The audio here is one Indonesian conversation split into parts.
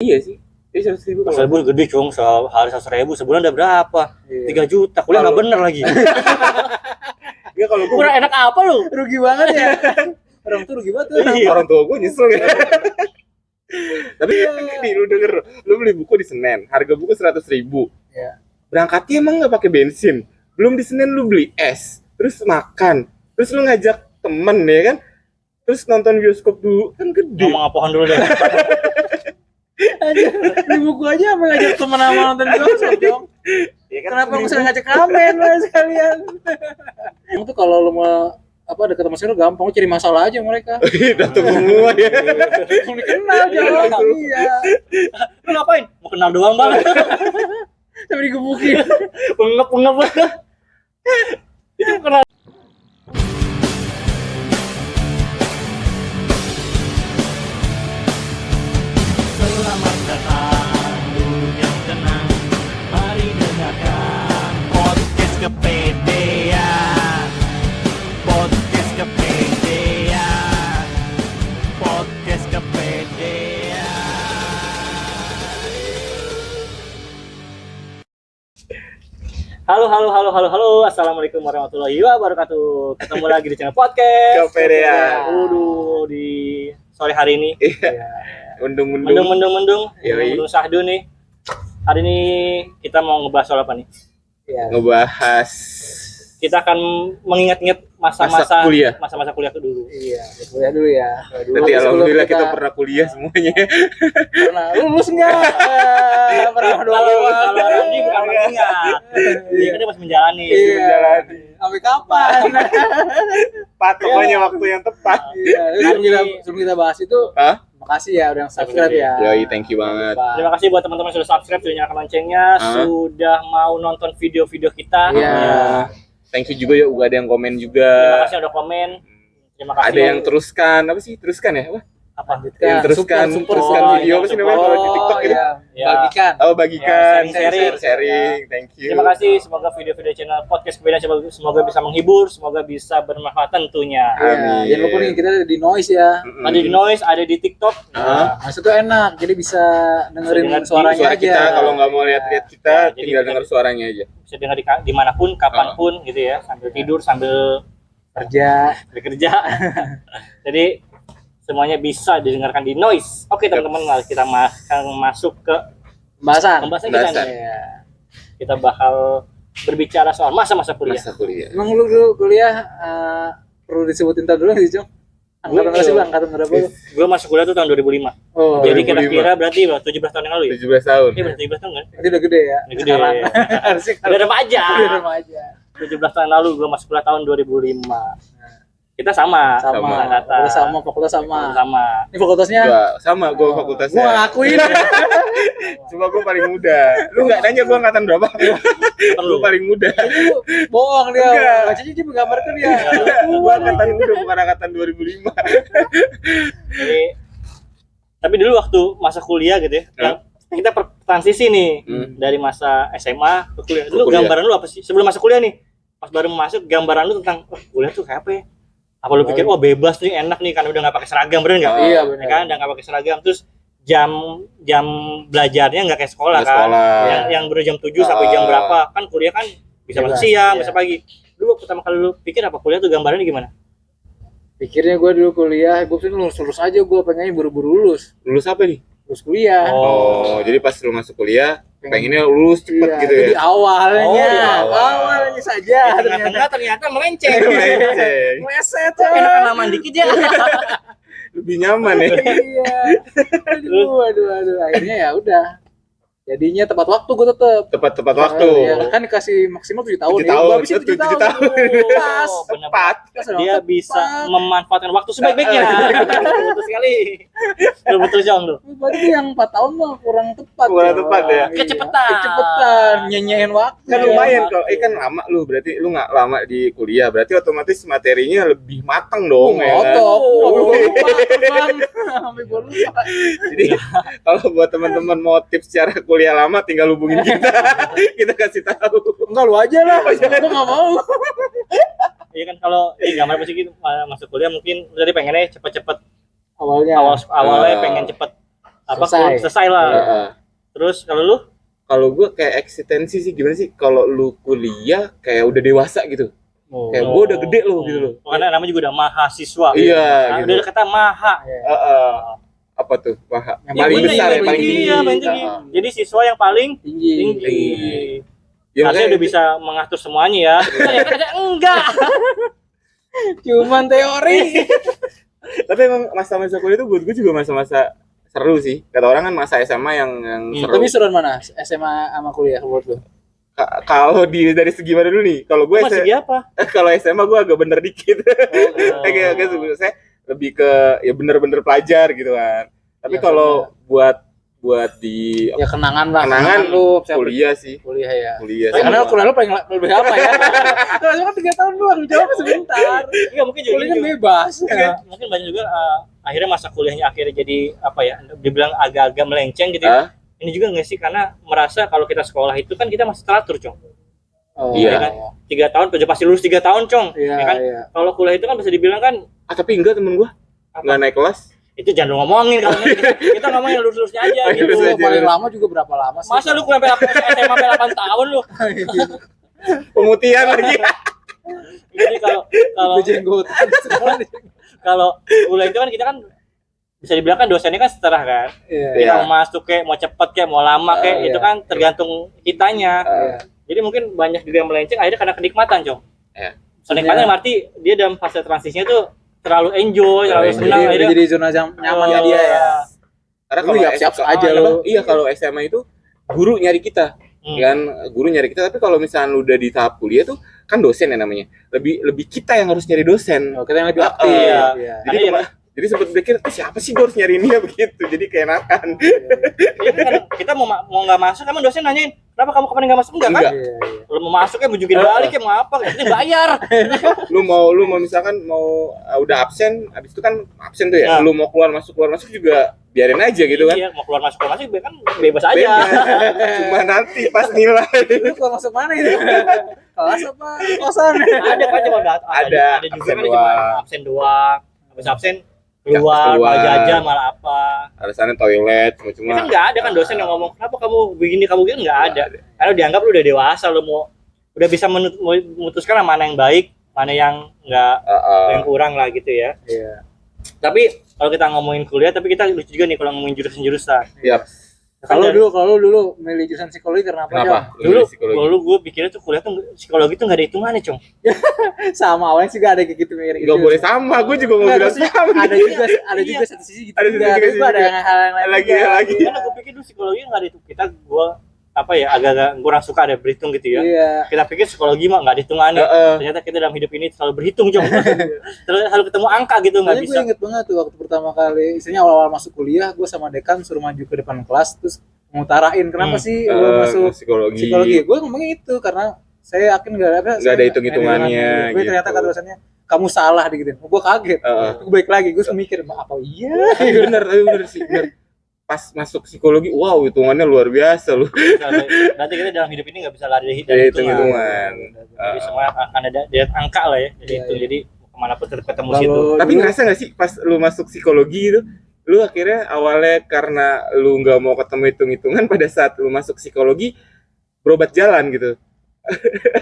Iya sih. Ini 100.000 kalau 100.000 gede cong, sehari 100.000 sebulan udah berapa? 3 juta. Kuliah nggak bener lagi. Enggak kalau Kurang enak apa lu? Rugi banget ya. Orang tuh rugi banget tuh. orang tua gue nyesel ya. Tapi nih lu denger, lu beli buku di Senen, harga buku 100.000. Iya. Berangkatnya emang nggak pakai bensin. Belum di Senen lu beli es, terus makan, terus lu ngajak temen ya kan, terus nonton bioskop dulu kan gede. Ngomong apaan dulu deh. Aja di buku aja apa ngajak teman sama nonton bioskop dong. Ya kan, Kenapa mesti ngajak ramen lah sekalian? Emang tuh kalau lu mau deket sama lu gampang, lu cari masalah aja mereka. datang semua ya. Langsung dikenal jauh. Iya. Lu ngapain? Mau kenal doang banget. Sampai digebukin. Pengep. Itu kenal. Selamat datang dunia tenang. Mari dengarkan podcast kepedean. Podcast kepedean. Podcast kepedean. Halo. Assalamualaikum warahmatullahi wabarakatuh. Ketemu lagi di channel podcast Kepedean. Waduh, di sore hari ini. Mendung. Mendung. Yoi. Mendung sahdu nih. Hari ini kita mau ngebahas soal apa nih? Iya. Ngebahas Kita akan mengingat-ingat masa-masa kuliah. Masa-masa kuliah tuh dulu. Iya, kuliah dulu ya. Berarti alhamdulillah kita pernah kuliah semuanya. pernah lulus enggak? Pernah doang. Kalau Randy bukan mengingat. Dia kan dia masih menjalani. Iya. Sampai kapan? Patokannya waktu yang tepat. Iya, sebelum kita bahas itu, Hah? makasih ya udah yang subscribe ya. Yoi, thank you banget. Terima kasih buat teman-teman yang sudah subscribe, sudah nyalakan loncengnya, sudah mau nonton video-video kita. Iya. Thank you juga ya, udah ada yang komen Terima juga. kasih udah komen. Terima kasih. Ada yang teruskan, apa sih? Teruskan ya? Apa? apa? Yang teruskan video apa sih namanya kalau di TikTok gitu? Iya. Ya. Bagikan. Oh, bagikan, Ya, sharing. Thank you. Terima kasih, semoga video-video channel podcast kepedean semoga bisa menghibur, semoga bisa bermanfaat tentunya. Iya, Amin. jangan lupa nih kita ada di Noise ya. Ada di Noise, ada di TikTok. Ah. Maksud tuh enak, jadi bisa dengerin Dengar suaranya Suara aja. kita kalau nggak mau lihat kita, Ya, jadi tinggal bisa- dengar suaranya aja. Bisa dengar dimanapun, kapanpun gitu ya, sambil tidur, sambil kerja. bekerja. Jadi semuanya bisa didengarkan di Noise. Oke teman-teman, mari kita akan masuk ke Pembahasan. pembahasan kita Pembahasan. nih. Iya. Kita bakal berbicara soal masa-masa kuliah. Masa kuliah. Emang lu dulu kuliah perlu disebutin tahun dulu nggak sih, Jong? Angkatan berapa sih, Bang? Angkatan berapa lu? Gue masuk kuliah tuh tahun 2005. Oh, Jadi 2005. kira-kira berarti 17 tahun yang lalu ya? 17 tahun. Iya benar 17 tahun kan? berarti udah gede ya. Udah gede. Sekarang. Harusnya Udah remaja. udah remaja. 17 tahun lalu gue masuk kuliah tahun 2005. Kita sama. Sama. Angkatan. Fakultas sama, fakultas sama. Sama. Ini fakultasnya Sama, gue fakultasnya. gua nggak ngakuin. Cuma gue paling muda. Lu nggak nanya gue angkatan berapa? Gue paling muda. Lu bohong dia. Enggak. Bacanya dia menggambarkan dia. Gue angkatan muda, bukan angkatan 2005. Jadi, tapi dulu waktu masa kuliah gitu ya, kita transisi nih dari masa SMA ke kuliah. Dulu Kuliah. gambaran lu apa sih? Sebelum masuk kuliah nih, pas baru masuk, gambaran lu tentang kuliah tuh kayak apa ya? Apa lu pikir, bebas nih, enak nih, kan udah nggak pakai seragam, bener nggak? Iya, Ya benar. kan, udah nggak pakai seragam, terus jam belajarnya nggak kayak sekolah Nggak kan? sekolah. Yang baru jam 7 sampai jam berapa? Kan kuliah kan bisa masuk siang, Iya. bisa pagi. Dulu pertama kali lu pikir apa kuliah tuh gambarannya gimana? Pikirnya gue dulu kuliah, gue tuh lulus aja, gue pengennya buru-buru lulus. Lulus apa nih? Lulus kuliah. Oh, jadi pas lu masuk kuliah, pengennya lulus cepet Iya, gitu jadi ya? awalnya, Oh, di awal. awalnya saja Tengah-tengah ternyata melenceng. Melenceng. Meset Enakan lamaan dikit ya. Lebih nyaman ya? Iya. Aduh. Akhirnya ya udah. Jadinya tepat waktu gue tetep. Tepat waktu. Ya, kan dikasih maksimal 7 tahun. 7 tahun, Gua habisnya betul, 7 7 tahun. Pas. Tepat. Pas Dia tepat. bisa memanfaatkan waktu sebaik-baiknya. Betul sekali. Betul Jong lu. Berarti yang 4 tahun mah kurang tepat. Kurang tepat ya? Iya. Kecepetan. Kecepetan, nyanyain waktu. Kan lumayan kalau kan lama lu, berarti lu nggak lama di kuliah, berarti otomatis materinya lebih matang dong ya kan? Ngotok. Sampai gua lupa. Jadi kalau buat teman-teman mau tips cara kuliah lama tinggal hubungin kita. Kita kasih tahu. Enggak, lu aja lah. Gua enggak mau. Iya kan kalau gambar musik gitu masuk kuliah mungkin tadi pengennya cepet-cepet Awalnya. awalnya pengen cepet selesai lah. Heeh. Terus kalau lu Kalau gue kayak eksistensi sih gimana sih? Kalau lu kuliah kayak udah dewasa gitu. Kayak gue udah gede loh gitu loh. Karena namanya juga udah mahasiswa. Iya, Nah, gitu. udah kata maha. Heeh. Apa tuh? Wah, Yang paling bener, besar ya, yang paling tinggi. tinggi. Iya, paling tinggi. Heeh. Jadi siswa yang paling tinggi. tinggi. Ya, Harusnya makanya udah bisa mengatur semuanya ya. Ternyata enggak. Cuman teori. tapi emang masa-masa kuliah itu buat gue juga masa-masa seru sih. Kata orang kan masa SMA yang seru. Tapi seruan mana? SMA sama kuliah menurut lu? Kalau dari segi mana dulu nih? Kalau gue Masih apa? kalau SMA gue agak bener dikit. Oh. Agak saya lebih ke ya bener-bener pelajar gitu kan. Tapi Ya, kalau buat di Ya kenangan lah. kenangan lu kuliah sih. Kuliah ya. Kuliah Tapi sih. Karena kuliah lu paling lebih lama ya. Kuliah kan 3 tahun doang, jawab sebentar. Enggak mungkin juga. Kuliah kan bebas. Mungkin banyak juga akhirnya masa kuliahnya akhirnya jadi apa ya? Dibilang agak-agak melenceng gitu. Hah? Ini juga nggak sih karena merasa kalau kita sekolah itu kan kita masih teratur, Cong. Oh, Iya. kan? 3 tahun udah pasti lulus 3 tahun, Cong. Iya, Ya kan? iya. Kalau kuliah itu kan bisa dibilang kan Tapi enggak temen gue Apa? nggak naik kelas. itu jangan lu ngomongin kalau kita ngomongin yang lurus-lurusnya aja Oh, gitu. lurus aja. Lu paling lama juga berapa lama sih? Masa lu kuliah sampai SMA sampai 8 tahun lu? Pemutihan lagi. Jadi kalau Udah jenggotan sekolah nih. kalau kuliah itu kan kita kan bisa dibilang kan dosennya kan setara kan. Iya. Kita mau masuk kayak mau cepet kayak mau lama kayak Iya. itu kan tergantung kitanya. Iya. Jadi mungkin banyak juga yang melenceng akhirnya karena kenikmatan, Cong. Iya. Kenikmatan arti dia dalam fase transisinya tuh terlalu enjoy, terlalu senang Jadi akhirnya. jadi zona nyamannya dia ya. Karena Lu kalau siap-siap SMA aja lu. Iya, kalau SMA itu guru nyari kita. Kan guru nyari kita, tapi kalau misalnya lu udah di tahap kuliah tuh kan dosen ya namanya. Lebih kita yang harus nyari dosen. Oh, kita yang lebih aktif. Iya. Iya. Jadi Karena jadi sempat pikir siapa sih gue harus nyari dia begitu. Jadi keenakan. Iya kan kita mau nggak masuk emang dosen nanyain kenapa kamu kemarin nggak masuk enggak kan? Enggak. Iya, iya. Lu mau masuk ya bujukin balik ya mau apa? Ini bayar. Lu mau misalkan mau udah absen, habis itu kan absen tuh ya. Nah. Lu mau keluar masuk juga biarin aja gitu kan. Iya, mau keluar masuk kan bebas aja. Bebas. Cuma nanti pas nilai. Lu keluar masuk mana itu? Kelas apa? Kosan? Ada kan cuma Ada, ada juga absen kan cuma doang. absen doang. Habis absen Keluar. keluar, mau jajan malah apa. Alasannya toilet Ya cuma kan nggak ada kan dosen yang ngomong kenapa kamu begini nggak ada. Karena dianggap lu udah dewasa, lu udah bisa memutuskan mana yang baik, mana yang nggak yang kurang lah gitu ya. Iya. Tapi kalau kita ngomongin kuliah, tapi kita lucu juga nih kalau ngomongin jurusan. Iya. Kalau dulu milih jurusan psikologi karena apa? Kenapa? Dulu Psikologi. gue pikirnya tuh kuliah tuh psikologi tuh nggak ada hitungannya, Cong. Jom? Sama awalnya juga ada kayak gitu mikir gitu. Nggak boleh sama, gue juga mau Nggak, bilang maksudnya sama. ada juga satu sisi gitu. Ada juga. satu Tapi sisi gua ada juga. yang hal yang lain Lagi juga. lagi. Karena gue pikir dulu psikologi nggak ada itu. Gue apa ya agak-agak kurang suka ada berhitung gitu ya. Iya. Kita pikir psikologi mah nggak ada hitungannya. Ternyata kita dalam hidup ini selalu berhitung, Cong. Selalu ketemu angka gitu nggak Soalnya bisa. gue inget banget tuh waktu pertama kali, istilahnya awal-awal masuk kuliah, gue sama dekan suruh maju ke depan kelas, terus ngutarain kenapa sih lo masuk psikologi. Gue ngomongnya itu karena saya yakin nggak ada hitung-hitungannya gue ternyata gitu. kata dosennya kamu salah digituin. Gue kaget. Gue balik lagi, gue mikir apa iya? Bener sih, bener. Pas masuk psikologi, wow, hitungannya luar biasa loh. Berarti kita dalam hidup ini nggak bisa lari dari Hitung-hitungan. Jadi semua akan ada angka lah ya. Jadi Iya, itu iya. jadi kemanapun tetap ketemu Kalau situ. Tapi ngerasa nggak sih pas lu masuk psikologi itu, lu akhirnya awalnya karena lu nggak mau ketemu hitung-hitungan, pada saat lu masuk psikologi berobat jalan gitu.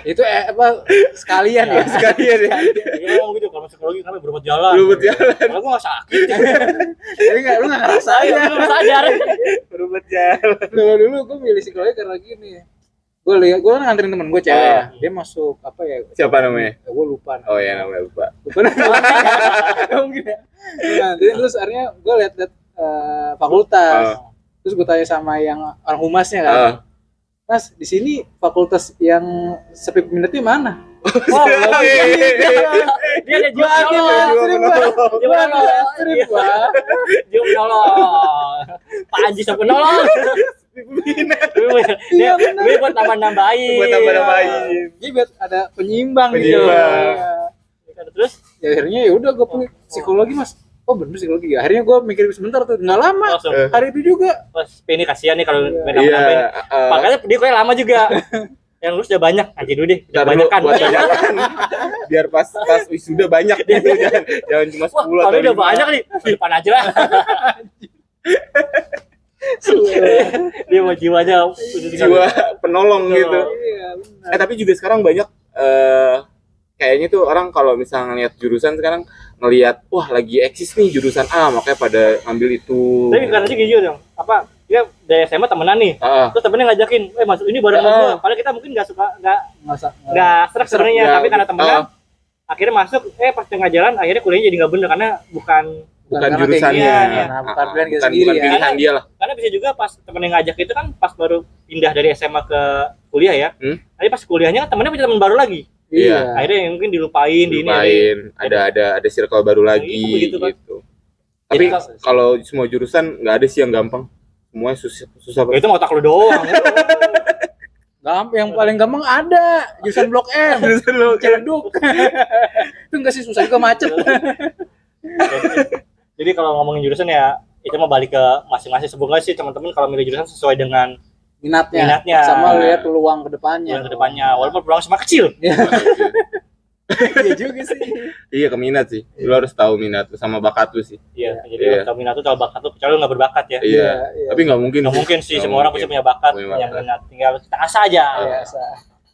itu apa sekalian ya? Sekalian ya. Iya ngomong gitu kalau psikologi kami berobat jalan. Berobat jalan. Kalau gue nggak sakit. Jadi lu nggak ngerasain. Saya belum sadar. Berobat jalan. Dulu gue milih psikologi karena gini. Gue nganterin temen gue cewek ya. Dia masuk apa ya? Siapa namanya? Gue lupa. Oh ya, namanya lupa. Lupa namanya. Mungkin ya. Nah, jadi terus akhirnya gue liat fakultas. Terus gue tanya sama yang orang humasnya kan. Mas, di sini fakultas yang sepi peminatnya mana? Wow, dia ada jual Dia menolong. Pak Haji sampai nolong. Dia buat nambah-nambahin. Buat tambah-nambahin. Jadi biar ada penyimbang gitu. Penyimbang. Terus Ya akhirnya ya udah gue pilih psikologi mas. Oh bener psikologi ya. Akhirnya gue mikir sebentar tuh, nggak lama. langsung. Hari itu juga. Pas ini kasihan nih kalau Iya. mereka nambahin. Iya. Makanya dia kok lama juga. Yang lulus udah banyak, aja dulu deh. Udah Ntar dulu banyak kan. buat banyakan. Biar pas wisuda banyak gitu, jangan cuma 10 Wah, atau kalau udah 5. banyak nih, ke depan aja lah. Dia mau jiwanya jiwa penolong gitu. Iya, benar. Tapi juga sekarang banyak kayaknya tuh orang kalau misalnya ngeliat jurusan sekarang ngelihat wah lagi eksis nih jurusan A makanya pada ngambil itu. Tapi karena sih gitu dong. Apa dia dari SMA temenan nih. Terus temennya ngajakin, masuk ini bareng sama gua. Padahal kita mungkin nggak serak sebenarnya, Ya, tapi karena temenan akhirnya masuk, pas tengah jalan akhirnya kuliahnya jadi nggak bener karena bukan jurusannya. iya. Bukan pilihan kita bukan sendiri ya. pilihan dia lah. Karena bisa juga pas temennya ngajak itu kan pas baru pindah dari SMA ke kuliah ya. Tapi pas kuliahnya kan temennya punya teman baru lagi. Iya. Akhirnya mungkin dilupain di ini. Ada circle baru lagi begitu, kan. gitu. Tapi Jadi, kalau semua jurusan nggak ada sih yang gampang. Semuanya susah banget. itu otak lu doang. Yang paling gampang ada jurusan Blok M. Jurusan lo Ciledug. Itu enggak sih, susah juga, macet. Jadi kalau ngomongin jurusan ya itu mah balik ke masing-masing. Semoga sih teman-teman kalau milih jurusan sesuai dengan Minatnya. Sama lihat peluang ke depannya. Walaupun peluang cuma kecil. Iya juga sih. Iya, ke minat sih. Lu harus tahu minat lu sama bakat lu sih. Iya, jadi kalau minat tuh tahu bakat tuh, kecuali lu nggak berbakat ya. Iya. Tapi nggak mungkin. Nggak mungkin sih, Nggak semua orang mungkin. pasti punya bakat, Punya punya bakat. minat, tinggal kita asah aja. Biasa.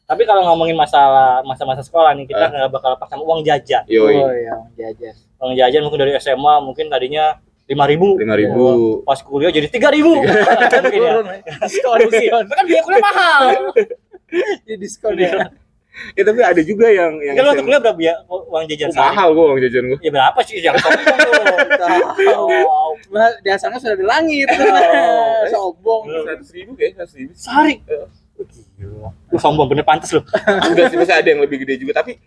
Tapi kalau ngomongin masalah masa-masa sekolah nih, kita nggak bakal lepas sama uang jajan. Yoi. Oh iya, jajan. Uang jajan mungkin dari SMA mungkin tadinya 5.000. 5.000. Pas kuliah jadi 3.000. Mungkin ya. Diskon. Kan biaya kuliah mahal. Di diskon ya. Ya tapi ada juga yang Kalau waktu kuliah berapa ya uang jajan sehari? mahal gua uang jajan gua. Ya berapa sih? Jangan sombong Tahu. tuh. Di asalnya sudah di langit. Sombong. 100.000 kayak 100.000. Sehari. Gila. Lu sombong bener, pantas lu. Enggak sih, masih ada yang lebih gede juga tapi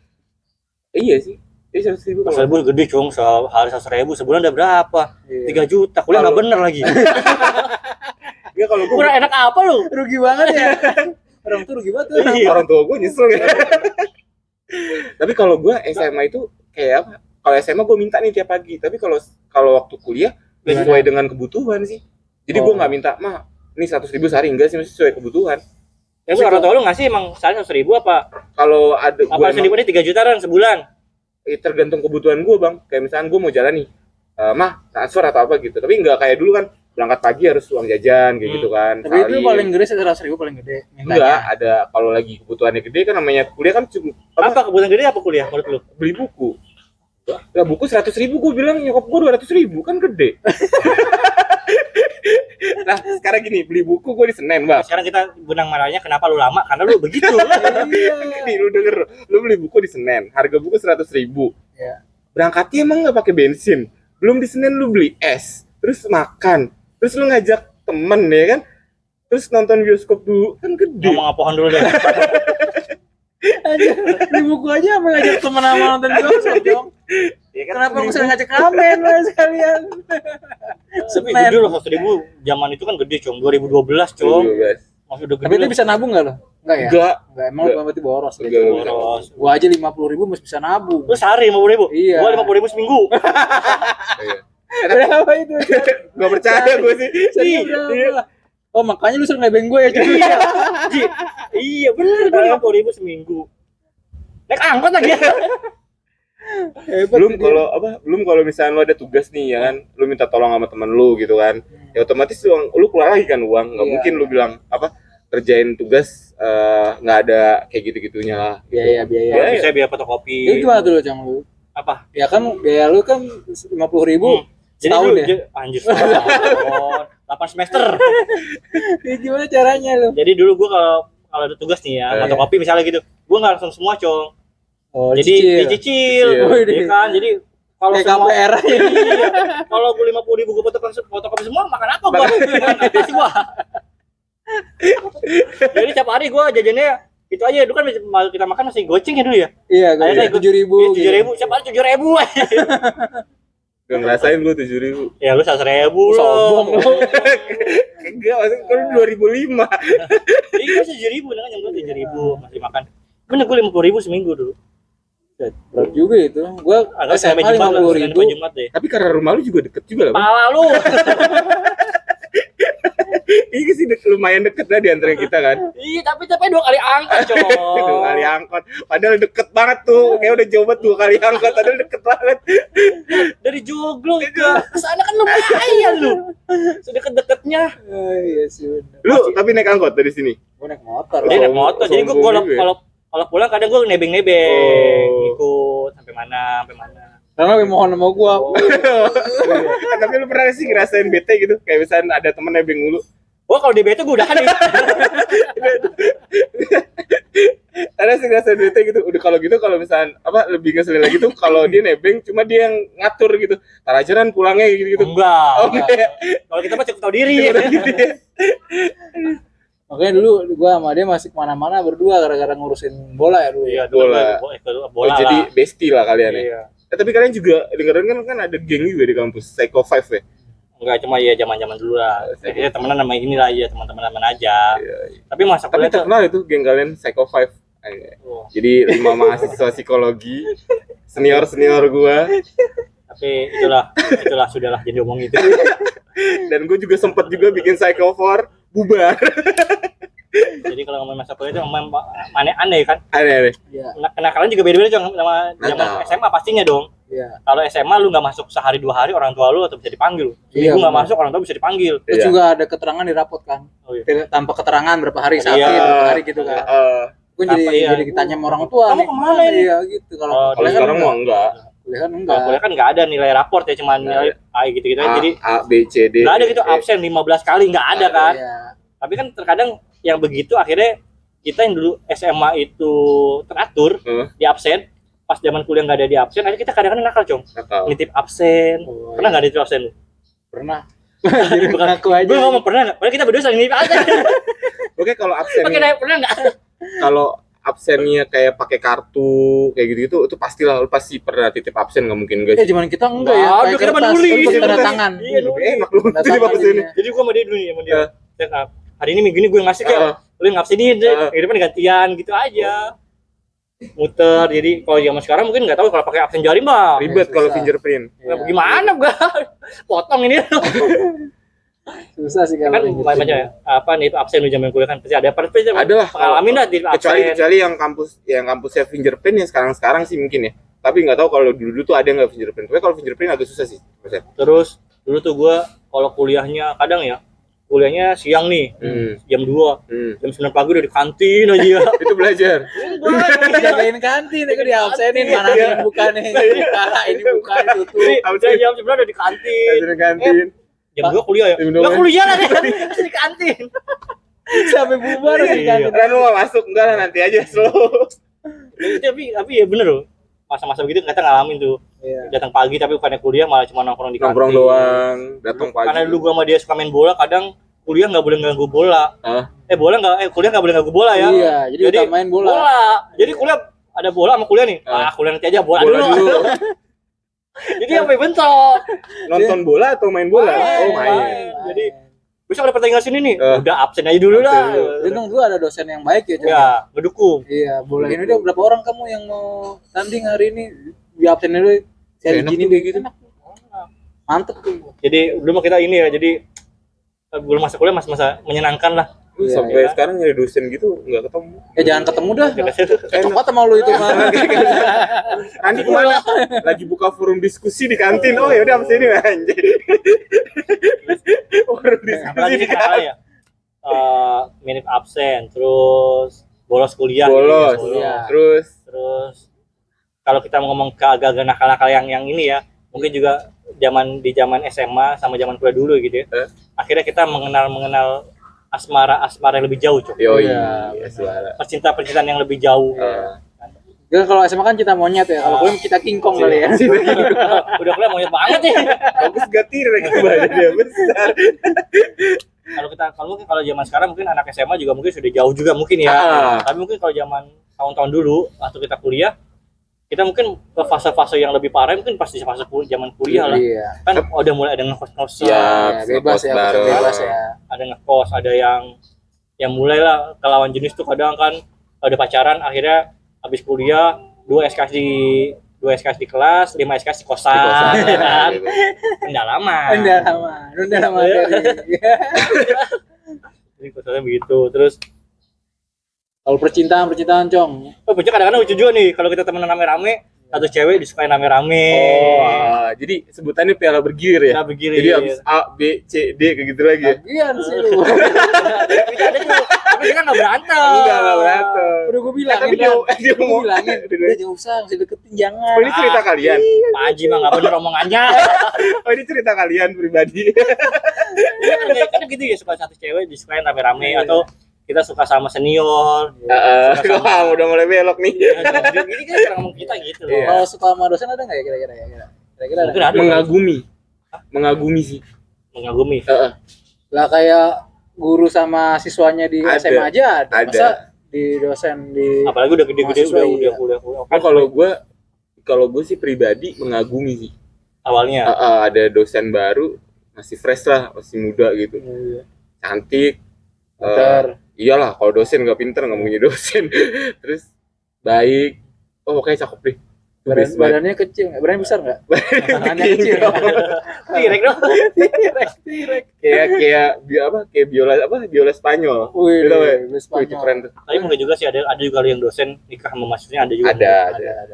iya sih. 100.000 kalau 100.000 gede cung, sehari 100.000, sebulan udah berapa? Iya. 3 juta, kuliah nggak bener lagi. ya kalau gua Kurang enak apa lu? Rugi banget ya. Orang tuh rugi banget tuh. Iya. orang tua gua nyesel ya. Tapi kalau gua SMA itu kayak apa? Kalau SMA gua minta nih tiap pagi, tapi kalau waktu kuliah sesuai dengan kebutuhan sih. Jadi gua nggak minta, "Mah, ini 100.000 sehari." Enggak sih, mesti sesuai kebutuhan. Ya lu orang tua lu ngasih emang sehari 100.000 apa? Kalau ada Apa 100.000 ini 3 juta kan sebulan? tergantung kebutuhan gua, Bang. Kayak misalkan gua mau jalan nih, "Mah, transfer atau apa gitu." Tapi nggak kayak dulu kan berangkat pagi harus uang jajan kayak gitu kan. Tapi itu paling gede 100.000 paling gede. enggak ada kalau lagi kebutuhannya gede kan namanya kuliah kan cuma Apa kebutuhan gede apa kuliah menurut lu? beli buku. Lah buku 100.000 gue bilang nyokap gue 200.000 kan gede. Nah sekarang gini beli buku gue di Senen bang. Sekarang kita benang marahnya kenapa lu lama? Karena lu begitu. Nih lu denger, lu beli buku di Senen, harga buku 100.000. Iya. Berangkatnya emang nggak pakai bensin. Belum di Senen lu beli es, terus makan, terus lu ngajak temen ya kan, terus nonton bioskop dulu kan gede. Ngomong apohan dulu deh. Aja di buku aja sama ngajak temen sama nonton bioskop dong. Ya kan? Kenapa nggak usah ngajak ramen lah sekalian? Tapi gede loh 100.000 zaman itu kan gede cung, 2012 cung. Masih udah gede. Tapi itu bisa nabung nggak lo? Enggak ya? Enggak. Emang lu berarti boros. Enggak. boros. Gua aja 50.000 masih bisa nabung. Lu sehari 50.000? Iya. Gua 50.000 seminggu. Iya. Berapa itu? Gak percaya gue sih. Serius berapa? Oh makanya lu sering nebeng gue ya cuy. Iya bener, gua 50.000 seminggu. Naik angkot lagi ya. Hebat Belum kalau misalnya lu ada tugas nih ya kan, lu minta tolong sama teman lu gitu kan. Ya otomatis lu keluar lagi kan uang. Enggak Iya. mungkin lu bilang kerjain tugas nggak ada kayak gitu-gitunya lah. biaya. Iya. Bisa biaya fotokopi. Ini gimana tuh lo Cang lu? Apa? Ya kan biaya lu kan 50.000 Jadi setahun dulu, ya? anjir, setahun, 8 semester. Ya gimana caranya lu? Jadi dulu gua kalau ada tugas nih ya, fotokopi misalnya gitu, gua nggak langsung semua cong. Oh, Jadi dicicil, Oh, ya kan? Jadi kalau kayak semua, KPR. iya, kalau gua 50.000 gua fotokopi semua, makan apa gua? Apa sih gua? Jadi tiap hari gua jajannya itu aja, dulu kan kita makan masih goceng ya dulu ya. Iya, Akhirnya gue 7.000. 7.000, tiap hari 7.000. Gak ngerasain gue 7.000. Ya lu 100.000 loh. Sombong lu. Enggak, maksudnya kalau 2005. Iya 7.000 dengan yang gua 7.000 masih makan. Bener gua 50.000 seminggu dulu. Berat juga itu. Gua Agak SMA sampai Jumat 50.000. deh. Tapi karena rumah lu juga deket juga lah. Bang. Pala lu. Ini sih lumayan deket lah di antara kita kan. Iya, tapi 2 kali angkat, coy. 2 kali angkot. Padahal deket banget tuh. Kayak udah coba 2 kali angkot, padahal deket banget. Dari Joglo ke sana kan lumayan lu. Sedekat-dekatnya. Iya sih bener. Lu tapi naik angkot dari sini. Gue naik motor. Dia naik motor. Jadi gue sombong juga ya. kalau pulang kadang gue nebeng-nebeng, Oh. ikut sampai mana. Karena lebih mohon sama gue. Tapi lu pernah sih ngerasain bete gitu? Kayak misalnya ada temen nebeng mulu. Gua kalau DB itu gue udah nih. Ada sih ngerasain bete gitu. Udah kalau gitu kalau misalnya lebih ngeselin lagi tuh kalau dia nebeng cuma dia yang ngatur gitu. Tar aja kan pulangnya gitu. Enggak. Oh, enggak. Kalau kita mah cukup tahu diri. Makanya dulu gue sama dia masih kemana-mana berdua gara-gara ngurusin bola ya dulu. Iya, Bola. bola Oh, jadi lah. bestie lah kalian ya. Iya. Tapi kalian juga dengerin kan ada geng juga di kampus, Psycho 5 ya. Enggak cuma ya zaman-zaman dulu lah. Ya temenan sama ini lah ya, teman-teman aja. Iya. Tapi masa Tapi kuliah tuh terkenal itu geng kalian Psycho 5. oh, Jadi 5 mahasiswa psikologi, senior gua, tapi itulah sudahlah jadi omong itu. dan gue juga sempet juga bikin Psycho 4 bubar. Jadi kalau ngomongin masa kuliah itu memang aneh-aneh kan. Aneh. Iya. Kenakalan juga beda-beda Cong, sama zaman Nakal. SMA pastinya dong. Iya. Kalau SMA lu nggak masuk sehari 2 hari orang tua lu atau bisa dipanggil. Iya, Seminggu nggak benar. masuk orang tua bisa dipanggil. Terus Iya. juga ada keterangan di rapot kan. Oh, iya. Tanpa keterangan berapa hari sakit, Iya. berapa hari gitu kan. Gue jadi Apa, iya. jadi ditanya sama orang tua. Kamu nih, kemana ini? Iya gitu. Kalau Oh, Kalau sekarang mah enggak. kuliah kan Kalau enggak. kuliah kan nggak ada nilai raport ya, cuman Nggak nilai A gitu-gitu aja. Jadi A, B, C, D. nggak ada gitu E. absen 15 kali nggak ada kan. Iya. Tapi kan terkadang yang begitu akhirnya kita yang dulu SMA itu teratur di absen, pas zaman kuliah nggak ada di absen, akhirnya kita kadang-kadang nakal Cong. Nakal. Nitip absen. Oh, Pernah iya. nggak nitip absen? Pernah. Jadi bukan aku aja. Gue ngomong pernah nggak? Padahal kita berdua saling nitip absen. Oke, kalau absen Pakai nanya, pernah nggak? kalau absennya kayak pakai kartu kayak gitu itu pastilah lu pasti pernah titip absen, nggak mungkin Ya guys. zaman kita enggak ya. Nggak, Pakai kita kertas, menulis. terus tanda Iya, tangan. Iya, Lebih enak lu Tanda titip tangan absen. jadinya. Jadi gue sama dia dulu nih, sama dia. Iya. Dan, hari ini minggu ini gue ngasih ya. Lu yang ngabsenin deh. Ke depan gantian gitu aja. Muter. Jadi kalau zaman sekarang mungkin nggak tahu kalau pakai absen jari mah. Ribet Susah. kalau fingerprint. Iya. Gimana gua? Potong ini. Susah sih Kan kalau macam ya. Apa nih itu absen lu zaman kuliah kan pasti ada pasti Ada lah. pengalamin dah di absen. Kecuali yang kampusnya fingerprint yang sekarang sih mungkin ya. Tapi nggak tahu kalau dulu tuh ada nggak fingerprint. Tapi kalau fingerprint agak susah sih. Terus dulu tuh gua kalau kuliahnya kadang ya kuliahnya siang nih jam 2 jam 9 pagi udah di kantin aja. Itu belajar. jagain kantin, aku di absenin mana Iya. yang buka nih, ini buka tutup. Jadi jam 9 udah di kantin. Belajar di kantin. Jam 2 kuliah ya. Jam 2 Lah kuliah lah deh di kantin. Sampai bubar di Iya. kantin. Kan lu mau masuk enggak lah nanti aja slow. Tapi ya bener loh. Masa-masa begitu kita ngalamin tuh. Iya. Datang pagi tapi bukannya kuliah malah cuma nongkrong di kantin. Nongkrong doang, datang pagi. Karena dulu gua sama dia suka main bola, kadang kuliah nggak boleh ganggu bola. Hah? Kuliah nggak boleh ganggu bola ya. Iya, jadi Jadi, utamain bola. Jadi kuliah ada bola sama kuliah nih. Kuliah nanti aja bola, Bola dulu. dulu. Jadi sampai bentrok. Nonton bola atau main bola? Oh, main. Jadi besok ada pertandingan sini nih. Eh. Udah absen aja dulu Absen lah. dulu. Untung dulu ada dosen yang baik ya, Cok. Ya, ngedukung. Iya, bolehin udah berapa orang kamu yang mau tanding hari ini? Di absen dulu. Saya Enak gini tuh kayak gitu. enak. Mantep tuh. Jadi dulu mah kita ini ya, jadi belum masa kuliah masa menyenangkan lah. Lu Iya, sampai iya. sekarang nyari dosen gitu nggak ketemu. Ya jangan ketemu dah. Enak. Cocok sama lu itu mah. Nanti kemana? Lagi buka forum diskusi di kantin. Oh ya udah absen ini anjir. Forum diskusi Apalagi di nih kenapa kantin. ya? Minit absen, terus bolos kuliah. Bolos. gitu ya, Terus Terus kalau kita mau ngomong ke agak-agak nakal-nakal yang ini ya, mungkin juga di zaman SMA sama zaman kuliah dulu gitu ya. Akhirnya kita mengenal asmara yang lebih jauh, Cok. yoi, Iya, ya, suara. Percintaan yang lebih jauh. Ya kalau SMA kan kita monyet ya, kalau kuliah kita kingkong kali ya. Udah kuliah monyet banget ya. Bagus gak tirek badannya besar. Kalau zaman sekarang mungkin anak SMA juga mungkin sudah jauh juga mungkin ya. Tapi mungkin kalau zaman tahun-tahun dulu waktu kita kuliah, kita mungkin ke fase-fase yang lebih parah mungkin pasti fase zaman kuliah lah. Iya. Kan udah mulai ada ngekos-ngos, Iya. Ya, bebas ya, Baru. bebas ya. ada ngekos, ada yang mulailah ke lawan jenis tuh kadang kan ada pacaran akhirnya habis kuliah 2 SKS 2 SKS di kelas, 5 SKS di Di kosan, kosan, ya kan? gitu. Pendalaman. Nunda lama Jadi kosannya begitu. Terus Kalau percintaan Cong. puncak kadang-kadang lucu juga nih kalau kita temenan rame-rame, satu cewek disukain rame-rame. Jadi sebutannya piala bergilir ya. Kita begini. Jadi habis A, B, C, D kayak gitu lagi ya. Bagian sih lu. Ada tuh, tapi dia kan nggak berantem. Enggak berantem. Udah gue bilangin Tapi dia gue mau bilangin. Udah jangan usah deketin jangan. Oh, ini cerita kalian. Pak Haji mah nggak bener omongannya. Oh, ini cerita kalian pribadi. Kan gitu ya, suka satu cewek disukain rame-rame atau kita suka sama senior. Wah, udah mulai belok nih. Ini kan cara ngomong kita gitu loh. Iya. Kalau suka sama dosen ada nggak ya kira-kira ya? Kira-kira ada. Mungkin ada. Mengagumi sih. Mengagumi. Lah kayak guru sama siswanya di Ada. SMA aja ada. Ada. Masa di dosen di Apalagi udah gede-gede mahasiswa, iya. udah. Oh, kalau gue sih pribadi mengagumi sih. Awalnya. Ada dosen baru, masih fresh lah, masih muda gitu. Cantik. Pintar. Iyalah, kalau dosen nggak pinter nggak mungkin jadi dosen. Terus baik. Oh, kayaknya cakep deh. Badannya kecil, badannya besar nggak? Badannya kecil. Direk dong. Tirek. Kayak biola Spanyol. Wih, Gitu, weh. Spanyol. Itu keren tuh. Tapi mungkin juga sih ada juga yang dosen nikah sama mahasiswanya ada juga.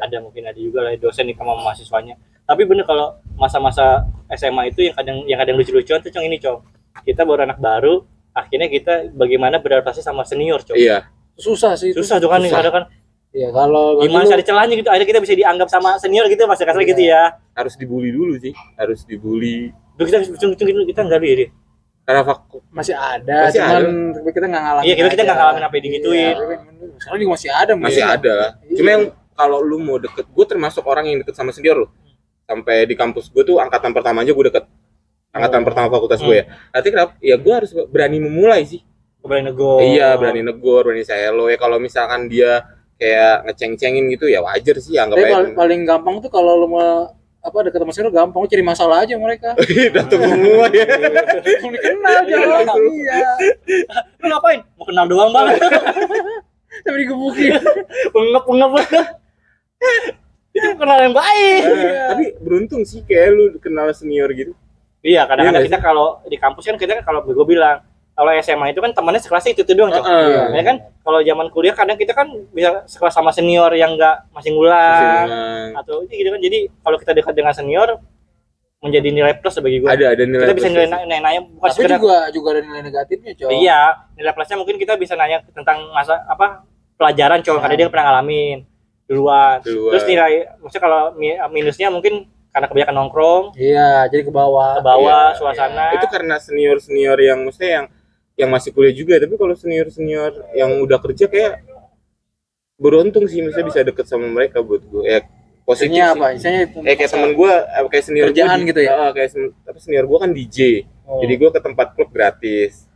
Ada. Mungkin ada juga lah dosen nikah sama mahasiswanya. Tapi bener kalau masa-masa SMA itu yang kadang lucu-lucuan tuh Cong ini Cong. Kita baru anak baru, akhirnya kita bagaimana beradaptasi sama senior Cong. Iya. Susah sih. Susah tuh kan Susah. kadang kan Iya, kalau gimana cari celahnya gitu. Akhirnya kita bisa dianggap sama senior gitu masa kasar gitu ya. Harus dibully dulu sih. Harus dibully. Duh, kita enggak diri. Karena faktor masih ada, cuman kita nggak ngalamin. Iya, kita aja. nggak ngalamin apa yang digituin. Iya, sekarang juga masih ada, masih ada lah. Iya. Cuma yang kalau lu mau deket, gue termasuk orang yang deket sama senior loh. Sampai di kampus gue tuh angkatan pertama aja gue deket. Angkatan pertama fakultas gue ya. Nanti kenapa? Ya gue harus berani memulai sih. Berani negor. Iya, berani negor, berani saya lo ya. Kalau misalkan dia kayak ngeceng-cengin gitu ya wajar sih, anggap Tapi aja. paling gampang tuh kalau lu mau deket sama senior gampang, lu cari masalah aja mereka. Datang semua ya. Langsung dikenal jangan. Iya. Lu ngapain? Mau kenal doang banget. Tapi digebukin. Pengep. Itu kenal yang baik. Tapi beruntung sih kayak lu kenal senior gitu. Iya, kadang-kadang Iya, kita kalau di kampus kan kita kalau gue bilang kalau SMA itu kan temannya sekelasnya itu doang, Cok. Iya. Ya kan kalau zaman kuliah kadang kita kan bisa sekelas sama senior yang enggak masih ngulang atau gitu kan. Jadi kalau kita dekat dengan senior menjadi nilai plus bagi gue. Ada nilai. Kita bisa plus. nanya bukan Tapi juga ada nilai negatifnya, Cok. Iya, nilai plusnya mungkin kita bisa nanya tentang masa pelajaran, Cok, karena dia pernah ngalamin duluan. Terus nilai maksudnya kalau minusnya mungkin karena kebanyakan nongkrong. Iya, jadi ke bawah. Iya, Suasana. Itu karena senior yang maksudnya yang masih kuliah juga, tapi kalau senior yang udah kerja kayak beruntung sih, misalnya bisa deket sama mereka buat gue. Ya positif Isinya sih. apa? Isinya Kayak temen gue, kayak senior kerjaan gua gitu ya? Kayak tapi senior gue kan DJ, Oh. jadi gue ke tempat klub gratis.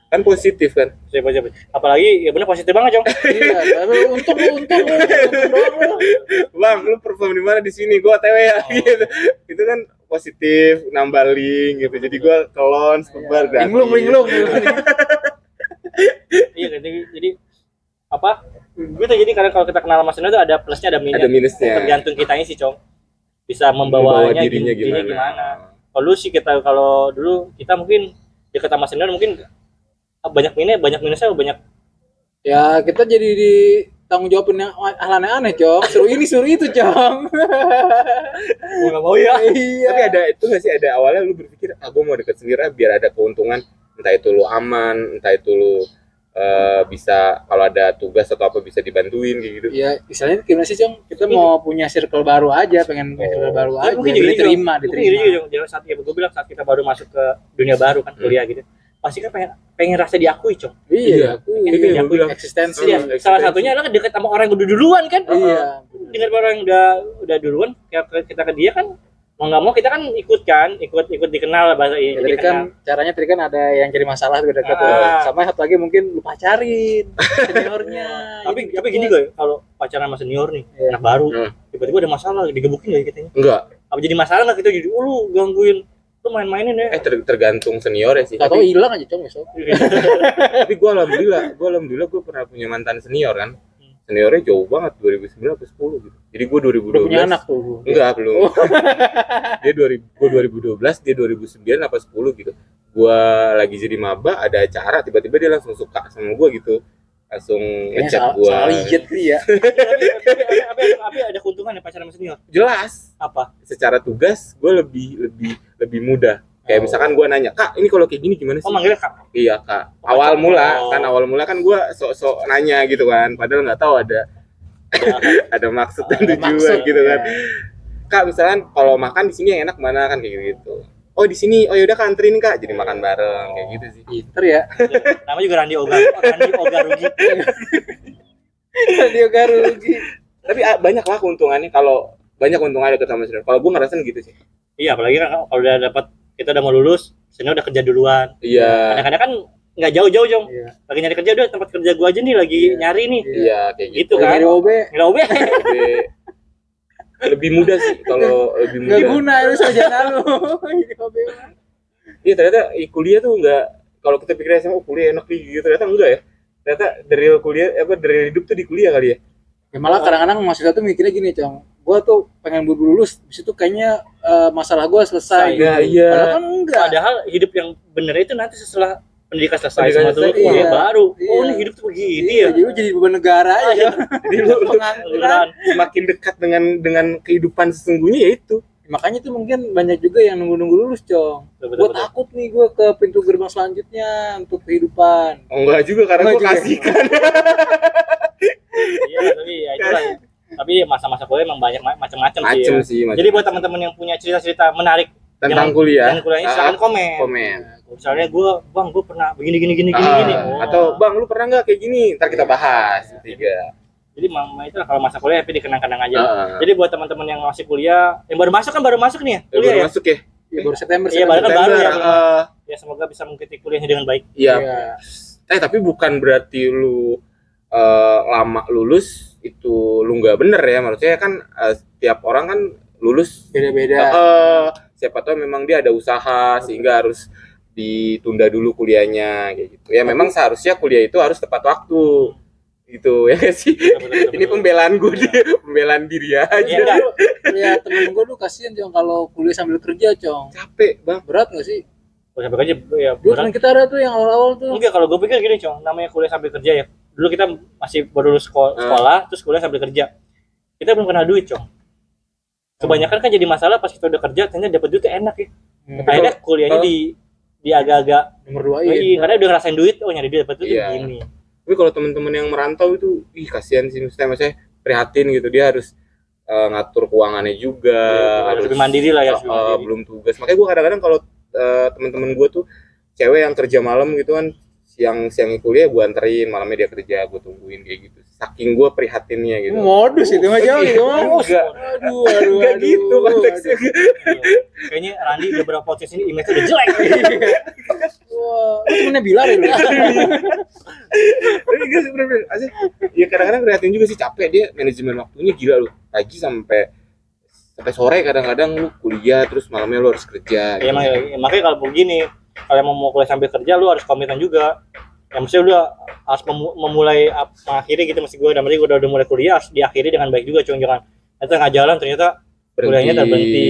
Kan positif kan. Siapa. Apalagi ya benar positif banget, Cong. Iya, tapi untung doang lu. Bang, lu perform di mana di sini? Gue OTW ya. Gitu. Itu kan positif, nambah link gitu. Jadi gue ke launch sebar gratis. Linglung. Iya, jadi apa? Gitu, jadi kadang kalau kita kenal sama senior itu ada plusnya ada minusnya. Ada minusnya. Tergantung kitanya sih, Cong. Bisa membawanya dirinya gimana. Kalau kalau dulu kita mungkin dekat sama senior mungkin banyak minusnya banyak. Ya, kita jadi di tanggung jawabin yang aneh-aneh, Cok. Suruh ini, suruh itu, Cok. Gue nggak mau ya. Iya. Tapi ada itu nggak sih, ada awalnya lu berpikir gue mau deket sendiri biar ada keuntungan, entah itu lu aman, entah itu lu bisa kalau ada tugas atau apa bisa dibantuin kayak gitu. Ya, misalnya gimana sih, Cong? Kita mau punya circle baru aja, pengen punya circle baru aja. Mungkin jadi diterima. Jangan saat gue bilang saat kita baru masuk ke dunia baru kan kuliah gitu. Pasti kan pengen rasa diakui, Cong. Iya, Itu yang gue bilang. eksistensi. Iya, salah satunya adalah dekat sama orang yang udah duluan kan. Iya. Dengan orang yang udah duluan kayak kita ke dia kan mau nggak mau kita kan ikut dikenal bahasa ini. Ya, tadi kan caranya ada yang cari masalah tuh dekat tuh. Sama satu lagi mungkin lu pacarin seniornya. tapi gini gue kalau pacaran sama senior nih anak baru tiba-tiba ada masalah digebukin nggak katanya? Enggak. Apa jadi masalah nggak kita jadi lu gangguin lu main-mainin ya? Tergantung senior ya sih. Atau hilang aja, Cong, besok. Tapi gue alhamdulillah gue pernah punya mantan senior kan. Seniornya jauh banget, 2009 atau 10 gitu. Jadi gue 2012. Udah punya anak tuh. Enggak, belum. Dia 2012, dia 2009 apa 10 gitu. Gua lagi jadi maba, ada acara, tiba-tiba dia langsung suka sama gua gitu. Langsung ngechat gua. Salah lihat dia. Tapi ada keuntungan ya pacaran sama senior. Jelas. Apa? Secara tugas gua lebih mudah. Kayak misalkan gua nanya, "Kak, ini kalau kayak gini gimana sih?" Oh, manggilnya Kak. Iya, Kak. Awal mula kan gua sok-sok nanya gitu kan, padahal nggak tahu ada maksud dan tujuan gitu kan. Kak, misalkan kalau makan di sini yang enak mana kan kayak gitu. Oh, di sini. Oh, yaudah Kak, anterin Kak. Jadi makan bareng kayak gitu sih. Pinter ya. Namanya juga Randi Oga Rugi. Dia garugi. Tapi banyak lah keuntungannya kalau banyak keuntungannya deket sama senior. Kalau gue ngerasain gitu sih. Iya, apalagi kan kalau udah dapat, kita udah mau lulus, senior udah kerja duluan. Iya. Kadang-kadang kan nggak jauh-jauh, Jong. Iya. Lagi nyari kerja, udah tempat kerja gua aja nih lagi nyari nih. Iya, kayak gitu. Gitu kan. Dari OB. Nggak OB. Lebih mudah sih kalau lebih Nggak mudah. guna itu sarjana lu. Jadi OB. Iya, ternyata kuliah tuh enggak, kalau kita pikir SMA kuliah enak gitu, ternyata enggak ya. Ternyata dari kuliah dari hidup tuh di kuliah kali ya. Ya malah kadang-kadang mahasiswa tuh mikirnya gini, Cong. Gua tuh pengen buru-buru lulus, habis itu kayaknya masalah gua selesai. Iya, iya. Padahal kan enggak. Padahal hidup yang bener itu nanti setelah pendidikan selesai Pendidikan semua tuh selesai, kuliah iya. baru. Oh, Iya. ini hidup tuh begini Iya, ya. jadi lu jadi beban negara aja. Jadi lu Beneran. semakin dekat dengan kehidupan sesungguhnya ya itu. Makanya tuh mungkin banyak juga yang nunggu-nunggu lulus, Cong. Betul, Gue betul. takut nih gue ke pintu gerbang selanjutnya untuk kehidupan. Oh, enggak juga karena Enggak gue juga. kasihkan. Iya, tapi ya itulah. Tapi masa-masa kuliah emang banyak macam-macam sih. Macem Ya. sih, macem. Jadi buat teman-teman yang punya cerita-cerita menarik tentang zaman- kuliah. zaman kuliahnya, silakan komen. Komen. Misalnya gue pernah begini gini. Oh. Atau Bang, lu pernah nggak kayak gini? Ntar kita bahas bertiga. Jadi mama itu kalau masa kuliah tapi dikenang-kenang aja. Ah. Jadi buat teman-teman yang masih kuliah, yang baru masuk nih ya, kuliah Baru ya. masuk ya? Iya baru September. Iya, baru kan September, baru ya. ah. Ya semoga bisa mengikuti kuliahnya dengan baik. Iya. Iya. Tapi bukan berarti lu lama lulus itu lu nggak bener ya. Maksudnya kan setiap orang kan lulus Beda-beda. siapa tahu memang dia ada usaha sehingga harus ditunda dulu kuliahnya kayak gitu. Ya memang seharusnya kuliah itu harus tepat waktu. Gitu ya nggak sih. Betul. Ini pembelaan gue pembelaan diri Iya, aja. enggak. Ya temen gue tuh kasihan, Cong, kalau kuliah sambil kerja, Cong. Capek, Bang. Berat nggak sih? Kuliah sambil kerja ya Dulu berat. temen kita ada tuh yang awal-awal tuh. Enggak, kalau gue pikir gini, Cong, namanya kuliah sambil kerja ya. Dulu kita masih baru lulus sekolah, terus kuliah sambil kerja. Kita belum kena duit, Cong. Kebanyakan kan jadi masalah pas kita udah kerja, ternyata dapat duitnya enak ya. Akhirnya kuliahnya di agak-agak Nomor 2 iya, karena udah ngerasain duit, oh nyari duit dapat duit Iya. begini. Tapi kalau teman-teman yang merantau itu, kasihan sih, maksudnya prihatin gitu, dia harus ngatur keuangannya juga, Harus lebih mandiri lah ya, harus lebih mandiri. belum tugas. Makanya gue kadang-kadang kalau teman-teman gue tuh cewek yang kerja malam gitu kan, siangnya kuliah gue anterin, malamnya dia kerja, gue tungguin kayak gitu. Saking gue prihatinnya gitu. Modus itu mah, Cong, itu mah. Enggak. Aduh. Enggak gitu konteksnya. Kayaknya Randi udah berapa podcast ini image udah jelek. Wah, lu temennya Bilar ya lu? Tapi enggak sih bener-bener. Asli, ya kadang-kadang prihatin juga sih, capek dia manajemen waktunya gila lu. Pagi sampai sore kadang-kadang lu kuliah terus malamnya lu harus kerja. Ya, makanya kalau begini, kalau mau kuliah sambil kerja lu harus komitmen juga. Ya mesti lu harus memulai mengakhiri gitu, mesti gue udah mulai kuliah harus diakhiri dengan baik juga, Cong. Jangan nanti tengah jalan ternyata kuliahnya terberhenti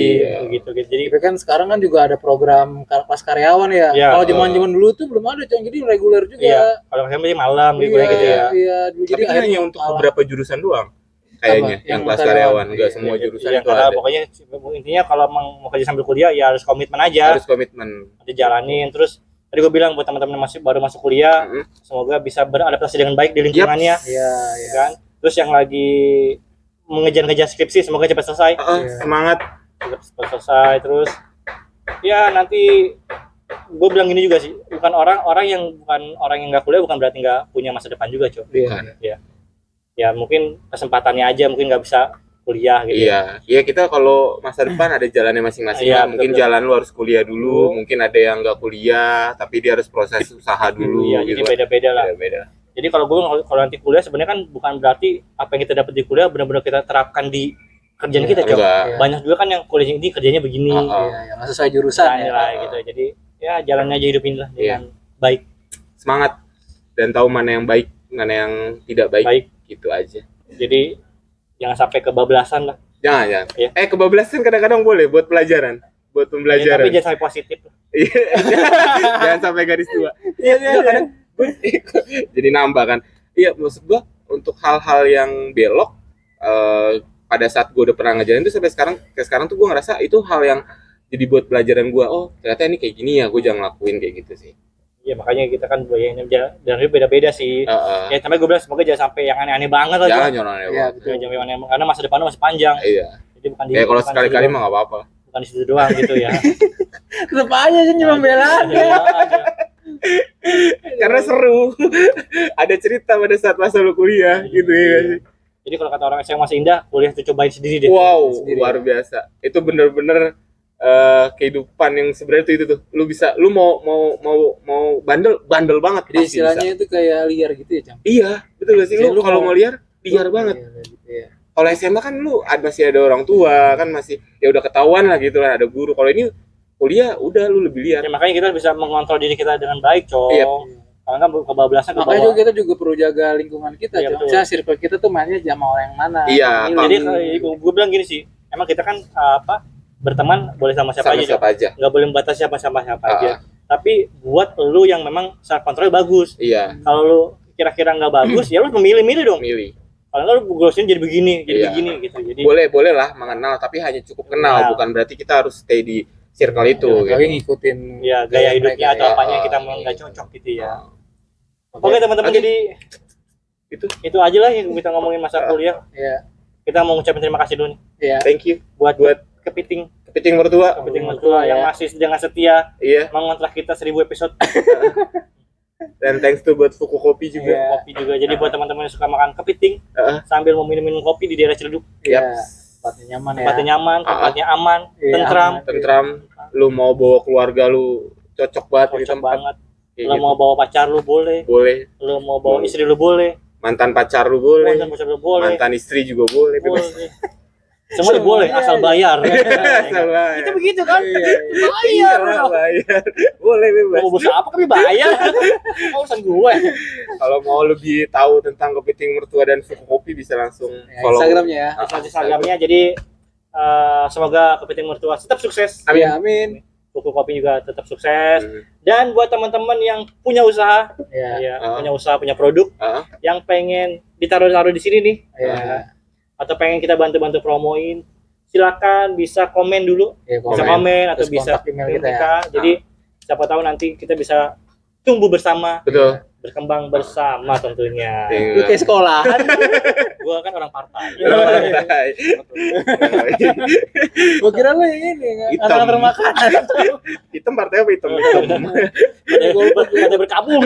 gitu. Jadi Tapi kan sekarang kan juga ada program kelas karyawan ya. Iya. Kalau zaman-zaman dulu tuh belum ada, Cong. Jadi reguler juga. iya, kalau misalnya malam gitu Iya, gitu ya. Iya, Tapi jadi kan hanya untuk beberapa jurusan doang. Kayaknya Apa? yang Yang kelas karyawan. karyawan, enggak Iya, semua Iya, jurusan iya, itu karena ada. pokoknya intinya kalau mau kerja sambil kuliah ya harus komitmen aja. Harus komitmen. Dijalanin. Terus tadi gue bilang buat teman-teman yang baru masuk kuliah, Mm-hmm. semoga bisa beradaptasi dengan baik di lingkungannya. Iya, Ya kan? Terus yang lagi mengejar-ngejar skripsi semoga cepat selesai. Iya. Semangat. Cepat selesai. Terus ya nanti gue bilang gini juga sih, bukan orang yang nggak kuliah bukan berarti nggak punya masa depan juga, Cok. Iya. Ya mungkin kesempatannya aja mungkin nggak bisa kuliah gitu. Iya, iya kita kalau masa depan ada jalannya masing-masing. Iya, Kan. Mungkin betul. jalan lu harus kuliah dulu, mungkin ada yang nggak kuliah, tapi dia harus proses usaha dulu. Iya, gitu jadi kan. beda-beda lah. Beda-beda. Jadi kalau gue kalau nanti kuliah sebenarnya kan bukan berarti apa yang kita dapat di kuliah benar-benar kita terapkan di kerjaan Iya, kita, Cok. Enggak. Banyak juga kan yang kuliah ini kerjanya begini. Iya, yang nggak sesuai jurusan Nah, ya. lah gitu. Jadi ya jalannya aja hidupin lah Iya. dengan baik. Semangat dan tahu mana yang baik, mana yang tidak baik. Baik. gitu aja. Jadi jangan sampai kebablasan lah. Jangan. Iya. Kebablasan kadang-kadang boleh buat pelajaran, buat Ya, pembelajaran. tapi jangan sampai positif. Iya. Jangan sampai garis 2. Iya. Jadi nambah kan. Iya, maksud gua untuk hal-hal yang belok pada saat gua udah pernah ngajarin itu sampai sekarang tuh gua ngerasa itu hal yang jadi buat pelajaran gua. Oh, ternyata ini kayak gini ya, gua jangan lakuin kayak gitu sih. Iya, makanya kita kan budayanya dan beda-beda sih. Ya, tapi gue bilang semoga jangan sampai yang aneh-aneh banget lah. Jangan nyoron ya. Iya, Jangan yang aneh, karena masa depan lu masih panjang. Iya. Jadi bukan Ya kalau bukan sekali-kali di situ mah nggak apa-apa. doang. Bukan di situ doang gitu ya. Tetep aja sih cuma bela aja. Iya, aja. Karena seru. Ada cerita pada saat masa lu kuliah gitu ya nggak sih. Jadi kalau kata orang yang masih indah, kuliah tuh cobain sendiri deh. Wow, Sendiri. luar biasa. Itu bener-bener kehidupan yang sebenarnya itu tuh. Lu mau bandel banget Jadi pasti istilahnya bisa. itu kayak liar gitu ya, Cam. Iya, betul gak sih? Jadi Lu lu kalau mau- mau liar banget. Iya, gitu ya. Kalau SMA kan lu masih ada orang tua, kan masih ya udah ketahuan lah gitu lah, ada guru. Kalau ini kuliah udah lu lebih liar. Ya, makanya kita bisa mengontrol diri kita dengan baik, Cok. Iya. Kalau nggak kebablasan ke Makanya bawah. juga kita juga perlu jaga lingkungan kita, Iya, Cam. betul. Misalnya circle kita tuh mainnya sama orang yang mana. Iya, Jadi gue bilang gini sih, emang kita kan berteman boleh sama siapa sama aja, Cok. siapa aja. Nggak boleh membatasi siapa aja. Ah. Tapi buat lu yang memang self control bagus. Iya, Kalau lu kira-kira nggak bagus, ya lu memilih-milih dong. milih. Kalau nggak lu goalsnya jadi begini, Iya. gitu. Jadi Boleh lah mengenal, tapi hanya cukup kenal, Kenal. bukan berarti kita harus stay di circle itu Tapi gitu. ngikutin ya gaya hidupnya mereka, atau ya. apanya yang kita Ah, memang nggak cocok gitu ya. Ah, Oke teman-teman, Oke. jadi Itu. itu aja lah yang kita ngomongin masa kuliah. Iya. Kita mau ngucapin terima kasih dulu nih Iya. Thank you buat buat kepiting mertua. mertua yang ya. masih dengan setia Iya, mengontrak kita 1000 episode. dan thanks to buat Fuku Kopi juga. Iya. Kopi juga. Jadi buat teman-teman yang suka makan kepiting Heeh. sambil mau minum kopi di daerah Ciledug, Iya. Yaps. Tempatnya nyaman ya. tempatnya nyaman, tempatnya aman, Iya, tentram, aman. Tentram, lu mau bawa keluarga lu cocok banget di cocok tempat banget. kayak Lo gitu. mau bawa pacar lu boleh, Boleh, lo mau bawa istri lu boleh, mantan pacar lu boleh, mantan pacar lu boleh, mantan istri juga boleh, bebas. boleh. Semuanya boleh asal bayar. Asal bayar. Itu begitu kan? Iya, iya. Bayar. Iya, dong. bayar. Boleh bebas. Mau bos apa kami bayar. Oh, urusan gue. Kalau mau lebih tahu tentang kepiting mertua dan Fuku Kopi bisa langsung Ya, follow Instagramnya ya. Instagramnya. Jadi semoga kepiting mertua tetap sukses. Amin. Iya, amin. Buku kopi juga tetap sukses. Hmm. Dan buat teman-teman yang punya usaha, Iya. ya, Ah. punya usaha, punya produk Ah, yang pengen ditaruh-taruh di sini nih, Iya. atau pengen kita bantu-bantu promoin, silakan bisa komen dulu, Iya, bisa Komen. komen atau Terus bisa kontak email kita ya. kita. Jadi siapa tahu nanti kita bisa tumbuh bersama, betul. berkembang bersama tentunya. Lu kayak sekolahan. Gua kan orang partai. Santai. Gua kira lu yang ini, Hitam. antar makanan. Hitam partai apa hitam? Hitam. Kita berkabung.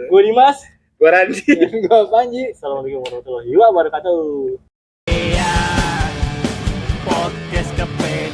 Gue Dimas. Gua Randy. Gua Panji. Assalamualaikum warahmatullahi wabarakatuh. Podcast Kepe